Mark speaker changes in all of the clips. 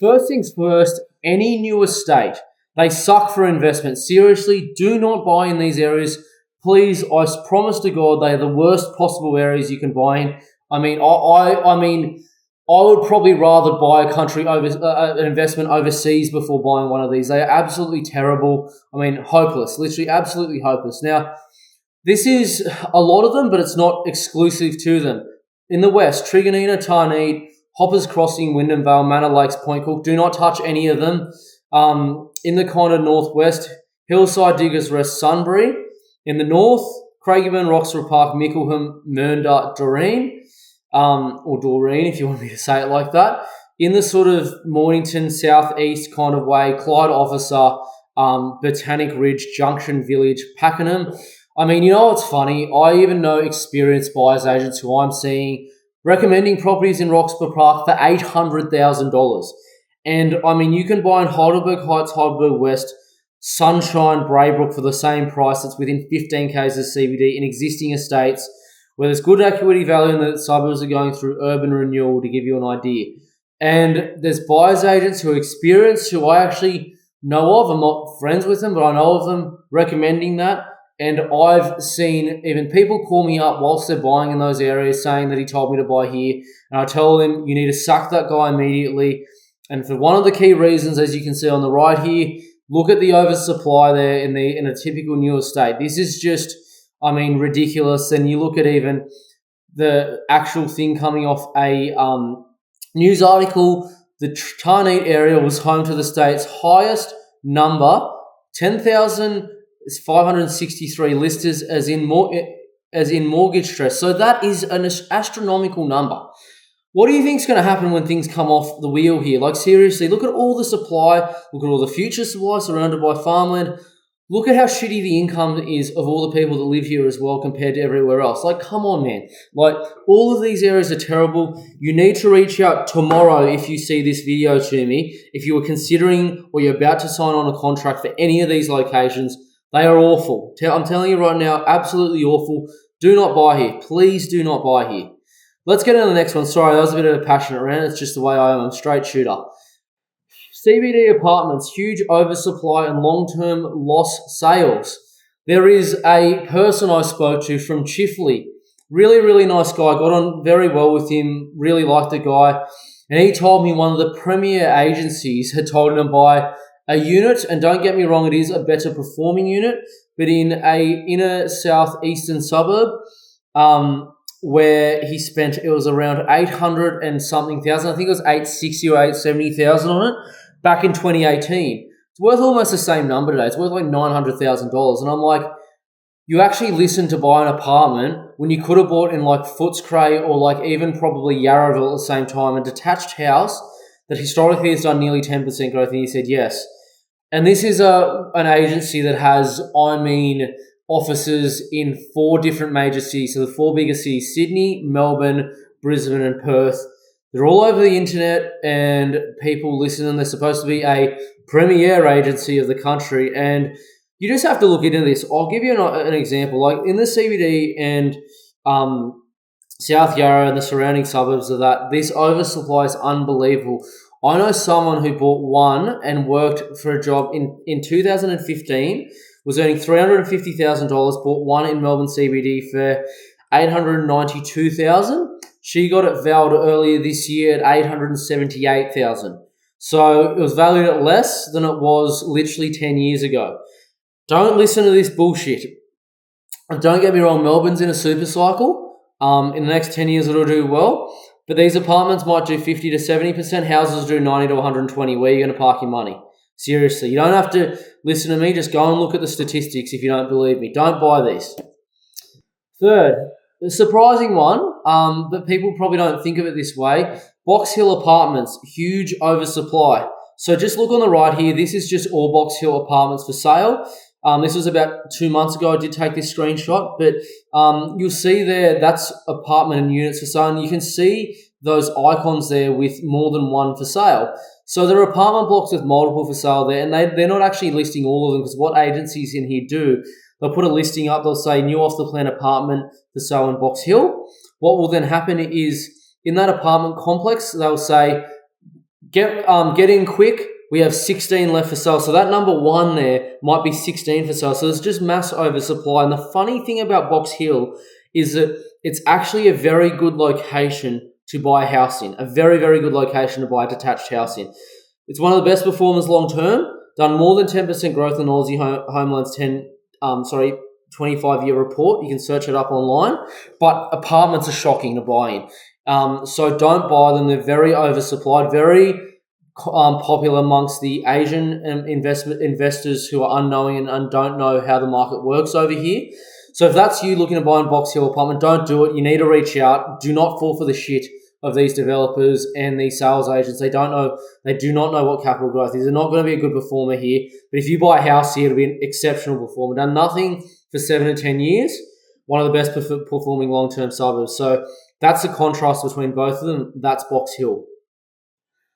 Speaker 1: First things first, any new estate, they suck for investment. Seriously, do not buy in these areas. Please, I promise to God, they are the worst possible areas you can buy in. I would probably rather buy an investment overseas before buying one of these. They are absolutely terrible. Hopeless, literally absolutely hopeless. Now, this is a lot of them, but it's not exclusive to them. In the west, Trigonina, Tarneit, Hoppers Crossing, Wyndham Vale, Manor Lakes, Point Cook, do not touch any of them. In the kind of northwest, Hillside, Diggers Rest, Sunbury. In the north, Craigieburn, Roxburgh Park, Mickleham, Mernda, Doreen, or Doreen if you want me to say it like that. In the sort of Mornington, southeast kind of way, Clyde Officer, Botanic Ridge, Junction Village, Pakenham. What's funny? I even know experienced buyers agents who I'm seeing recommending properties in Roxburgh Park for $800,000. And, you can buy in Heidelberg Heights, Heidelberg West, Sunshine, Braybrook for the same price. It's within 15 k's of CBD in existing estates where there's good equity value and the suburbs are going through urban renewal, to give you an idea. And there's buyers agents who are experienced, who I actually know of. I'm not friends with them, but I know of them recommending that. And I've seen even people call me up whilst they're buying in those areas saying that he told me to buy here. And I tell them, you need to sack that guy immediately. And for one of the key reasons, as you can see on the right here, look at the oversupply there in a typical new estate. This is just, ridiculous. And you look at even the actual thing coming off a news article, the Tarneit area was home to the state's highest number, 10,563 listers as in mortgage stress. So that is an astronomical number. What do you think is going to happen when things come off the wheel here? Like, seriously, look at all the supply. Look at all the future supply surrounded by farmland. Look at how shitty the income is of all the people that live here as well compared to everywhere else. Like, come on, man. Like, all of these areas are terrible. You need to reach out tomorrow if you see this video to me. If you were considering or you're about to sign on a contract for any of these locations, they are awful. I'm telling you right now, absolutely awful. Do not buy here. Please do not buy here. Let's get on to the next one. Sorry, that was a bit of a passionate rant. It's just the way I am. I'm a straight shooter. CBD apartments, huge oversupply and long-term loss sales. There is a person I spoke to from Chifley. Really, really nice guy. Got on very well with him. Really liked the guy. And he told me one of the premier agencies had told him to buy a unit. And don't get me wrong, it is a better performing unit. But in a inner southeastern suburb, where he spent, it was around 800 and something thousand. I think it was 860 or 870,000 on it back in 2018. It's worth almost the same number today. It's worth like $900,000. And I'm like, you actually listened to buy an apartment when you could have bought in like Footscray or like even probably Yarraville at the same time, a detached house that historically has done nearly 10% growth, and you said yes. And this is an agency that has, offices in 4 different major cities. So the 4 biggest cities, Sydney, Melbourne, Brisbane and Perth. They're all over the internet and people listen, and they're supposed to be a premier agency of the country. And you just have to look into this. I'll give you an example. Like in the CBD and South Yarra and the surrounding suburbs of that, this oversupply is unbelievable. I know someone who bought one and worked for a job in 2015, was earning $350,000, bought one in Melbourne CBD for $892,000. She got it valued earlier this year at $878,000. So it was valued at less than it was literally 10 years ago. Don't listen to this bullshit. Don't get me wrong, Melbourne's in a super cycle. In the next 10 years it'll do well. But these apartments might do 50 to 70%. Houses do 90 to 120. Where are you going to park your money? Seriously, you don't have to listen to me. Just go and look at the statistics if you don't believe me. Don't buy these. Third, the surprising one, but people probably don't think of it this way, Box Hill Apartments, huge oversupply. So just look on the right here. This is just all Box Hill Apartments for sale. This was about 2 months ago. I did take this screenshot, but you'll see there that's apartment and units for sale. And you can see those icons there with more than one for sale. So there are apartment blocks with multiple for sale there, and they're not actually listing all of them, because what agencies in here do, they'll put a listing up, they'll say new off-the-plan apartment for sale in Box Hill. What will then happen is in that apartment complex, they'll say Get in quick. We have 16 left for sale. So that number 1 there might be 16 for sale. So there's just mass oversupply. And the funny thing about Box Hill is that it's actually a very good location to buy a house in. A very, very good location to buy a detached house in. It's one of the best performers long term. Done more than 10% growth in Aussie Home Loans 25-year report. You can search it up online. But apartments are shocking to buy in. So don't buy them. They're very oversupplied, very popular amongst the Asian investors who are unknowing and don't know how the market works over here. So if that's you looking to buy a Box Hill apartment, don't do it. You need to reach out. Do not fall for the shit of these developers and these sales agents. They do not know what capital growth is. They're not going to be a good performer here. But if you buy a house here, it'll be an exceptional performer. Done nothing for 7 to 10 years. One of the best performing long-term suburbs. So that's the contrast between both of them. That's Box Hill.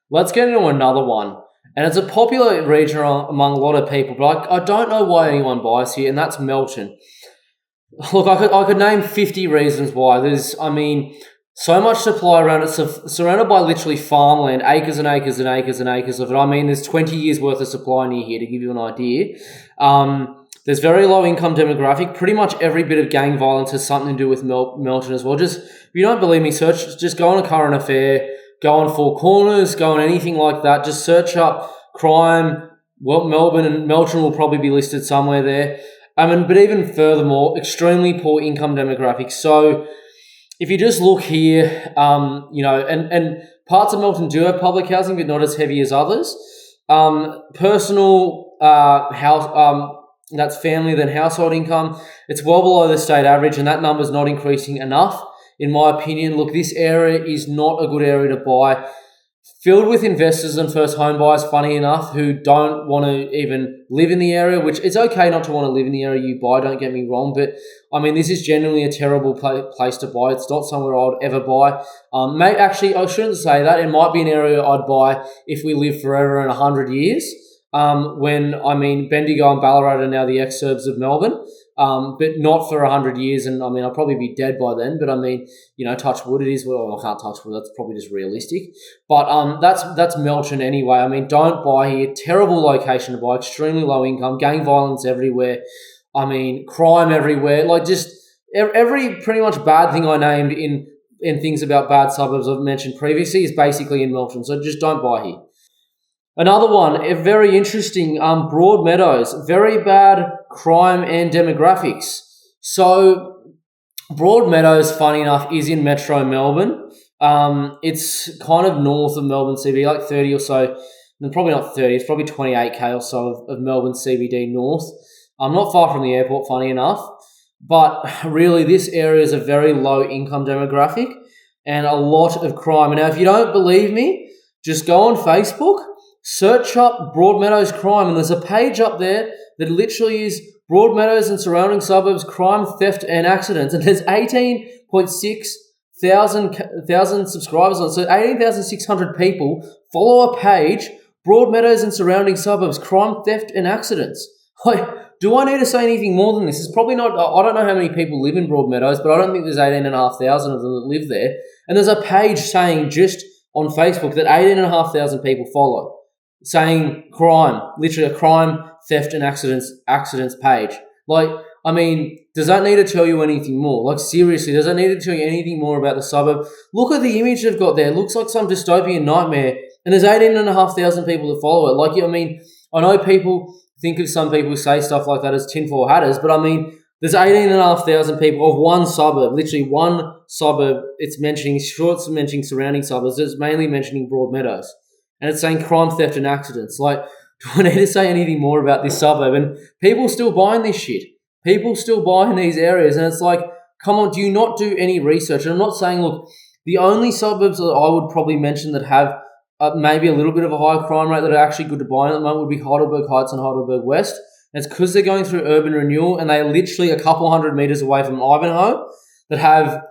Speaker 1: Let's get into another one. And it's a popular region among a lot of people, but I don't know why anyone buys here, and that's Melton. Look, I could name 50 reasons why. There's so much supply around it, surrounded by literally farmland, acres and acres and acres and acres of it. There's 20 years worth of supply near here, to give you an idea. There's very low income demographic. Pretty much every bit of gang violence has something to do with Melton as well. Just, if you don't believe me, just go on a current affair, go on Four Corners, go on anything like that. Just search up crime. Well, Melbourne and Melton will probably be listed somewhere there. But even furthermore, extremely poor income demographics. So if you just look here, and parts of Melton do have public housing, but not as heavy as others. Personal house, that's family, then household income. It's well below the state average, and that number's not increasing enough, in my opinion. Look, this area is not a good area to buy. Filled with investors and first home buyers, funny enough, who don't want to even live in the area, which it's okay not to want to live in the area you buy, don't get me wrong, but this is generally a terrible place to buy. It's not somewhere I would ever buy. Actually, I shouldn't say that. It might be an area I'd buy if we live forever in 100 years. Bendigo and Ballarat are now the exurbs of Melbourne, but not for 100 years. And I'll probably be dead by then, but touch wood, it is, well, I can't touch wood. That's probably just realistic. But that's Melton anyway. Don't buy here. Terrible location to buy, extremely low income, gang violence everywhere. Crime everywhere. Like just every pretty much bad thing I named in things about bad suburbs I've mentioned previously is basically in Melton. So just don't buy here. Another one, very interesting, Broadmeadows, very bad crime and demographics. So Broadmeadows, funny enough, is in Metro Melbourne. It's kind of north of Melbourne CBD, like 30 or so, and probably not 30, it's probably 28k or so of Melbourne CBD north. Not far from the airport, funny enough. But really, this area is a very low income demographic and a lot of crime. And now, if you don't believe me, just go on Facebook, search up Broadmeadows crime, and there's a page up there that literally is Broadmeadows and surrounding suburbs crime, theft, and accidents. And there's 18.6 thousand subscribers on it. So 18,600 people follow a page, Broadmeadows and surrounding suburbs crime, theft, and accidents. Like, do I need to say anything more than this? It's probably not. I don't know how many people live in Broadmeadows, but I don't think there's 18,500 of them that live there. And there's a page saying just on Facebook that 18,500 people follow, saying crime, literally a crime, theft, and accidents page. Like, does that need to tell you anything more? Like, seriously, does that need to tell you anything more about the suburb? Look at the image they've got there. It looks like some dystopian nightmare, and there's 18,500 people that follow it. Like, I know people think of some people who say stuff like that as tinfoil hatters, but there's 18,500 people of one suburb, literally one suburb. It's mentioning surrounding suburbs. It's mainly mentioning Broadmeadows. And it's saying crime, theft, and accidents. Like, do I need to say anything more about this suburb? And people still buying this shit. People still buying these areas. And it's like, come on, do you not do any research? And I'm not saying, look, the only suburbs that I would probably mention that have maybe a little bit of a higher crime rate that are actually good to buy at the moment would be Heidelberg Heights and Heidelberg West. And it's because they're going through urban renewal and they're literally a couple hundred metres away from Ivanhoe that have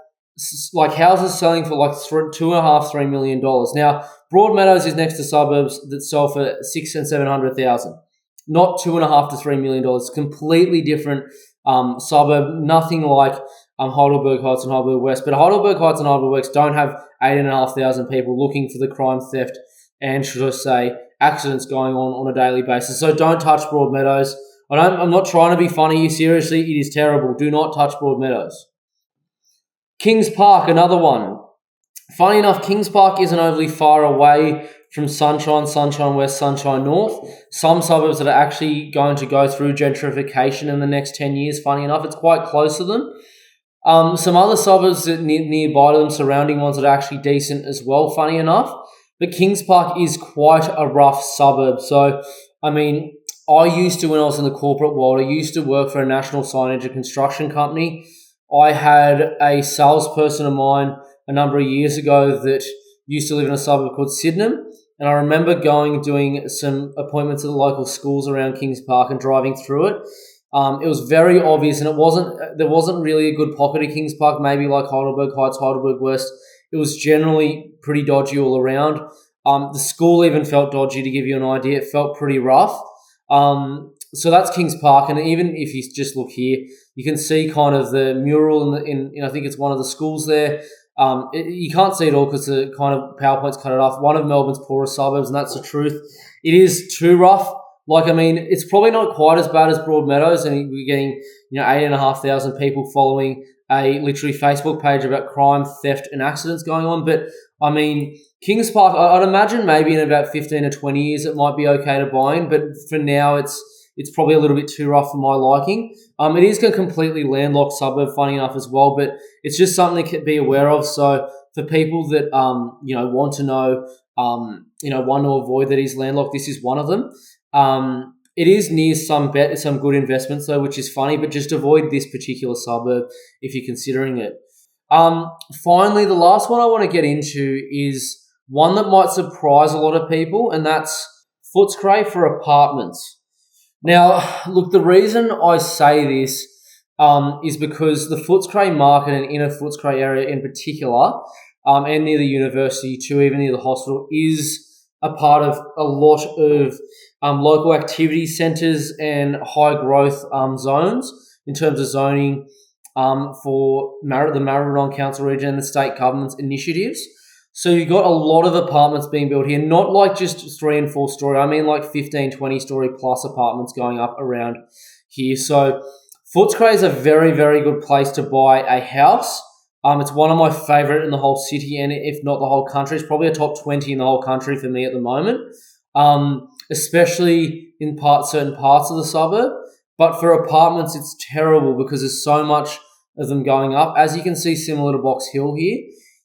Speaker 1: like houses selling for like $2.5-3 million. Now, Broadmeadows is next to suburbs that sell for $600,000 and $700,000, not $2.5-3 million. It's completely different suburb, nothing like Heidelberg Heights and Heidelberg West. But Heidelberg Heights and Heidelberg West don't have 8,500 people looking for the crime, theft, and should I say, accidents going on a daily basis. So don't touch Broadmeadows. I'm not trying to be funny here. Seriously, it is terrible. Do not touch Broadmeadows. Kings Park, another one. Funny enough, Kings Park isn't overly far away from Sunshine West, Sunshine North. Some suburbs that are actually going to go through gentrification in the next 10 years, funny enough. It's quite close to them. Some other suburbs that nearby to them, surrounding ones that are actually decent as well, funny enough. But Kings Park is quite a rough suburb. So, I mean, I used to, when I was in the corporate world, I used to work for a national signage and construction company. I had a salesperson of mine a number of years ago that used to live in a suburb called Sydenham. And I remember doing some appointments at the local schools around Kings Park and driving through it. It was very obvious, and there wasn't really a good pocket of Kings Park, maybe like Heidelberg Heights, Heidelberg West. It was generally pretty dodgy all around. The school even felt dodgy, to give you an idea. It felt pretty rough. So that's Kings Park, and even if you just look here, you can see kind of the mural in I think it's one of the schools there. You can't see it all because the kind of PowerPoint's cut it off. One of Melbourne's poorest suburbs, and that's the truth. It is too rough. Like, I mean, it's probably not quite as bad as Broadmeadows, and we're getting 8,500 people following a literally Facebook page about crime, theft, and accidents going on. But I mean, Kings Park, I'd imagine maybe in about 15 or 20 years it might be okay to buy in, but for now it's probably a little bit too rough for my liking. It is a completely landlocked suburb, funny enough as well, but it's just something to be aware of. So for people that want to know, want to avoid that he's landlocked, this is one of them. It is near some good investments though, which is funny, but just avoid this particular suburb if you're considering it. Finally, the last one I want to get into is one that might surprise a lot of people, and that's Footscray for apartments. Now, look, the reason I say this is because the Footscray market and inner Footscray area in particular, and near the university too, even near the hospital, is a part of a lot of local activity centres and high growth zones in terms of zoning for the Maribyrnong Council region and the state government's initiatives. So you've got a lot of apartments being built here, not like just 3 and 4 story. I mean like 15, 20 story plus apartments going up around here. So Footscray is a very, very good place to buy a house. It's one of my favourite in the whole city, and if not the whole country. It's probably a top 20 in the whole country for me at the moment, especially in certain parts of the suburb. But for apartments, it's terrible because there's so much of them going up. As you can see, similar to Box Hill here,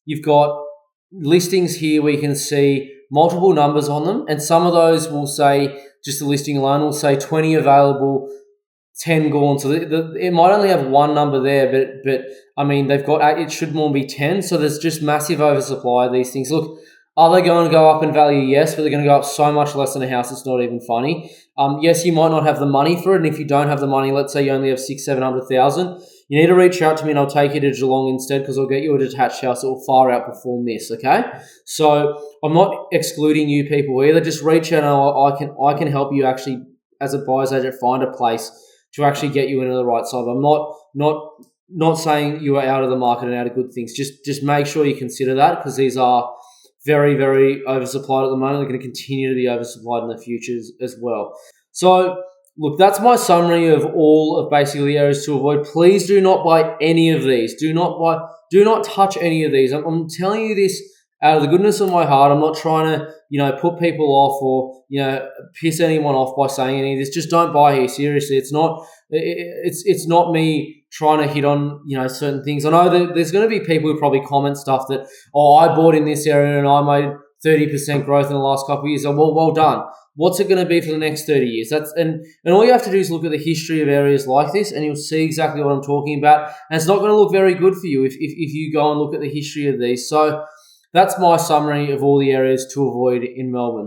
Speaker 1: you've got listings here where you can see multiple numbers on them, and some of those will say, just the listing alone will say 20 available, 10 gone. So it might only have one number there, but I mean, they've got, it should more be 10. So there's just massive oversupply of these things. Look, are they going to go up in value? Yes, but they're going to go up so much less than a house. It's not even funny. Yes, you might not have the money for it. And if you don't have the money, let's say you only have 600,000-700,000, you need to reach out to me and I'll take you to Geelong instead, because I'll get you a detached house that will far outperform this, okay? So I'm not excluding you people either. Just reach out and I can help you actually, as a buyer's agent, find a place to actually get you into the right side. I'm not saying you are out of the market and out of good things. Just make sure you consider that, because these are very, very oversupplied at the moment. They're going to continue to be oversupplied in the future as well. So, look, that's my summary of all of basically the areas to avoid. Please do not buy any of these. Do not touch any of these. I'm telling you this out of the goodness of my heart. I'm not trying to, put people off or, piss anyone off by saying any of this. Just don't buy here. Seriously, it's not me trying to hit on, certain things. I know that there's going to be people who probably comment stuff that, I bought in this area and I made 30% growth in the last couple of years. So, well done. What's it going to be for the next 30 years? And all you have to do is look at the history of areas like this, and you'll see exactly what I'm talking about. And it's not going to look very good for you if you go and look at the history of these. So that's my summary of all the areas to avoid in Melbourne.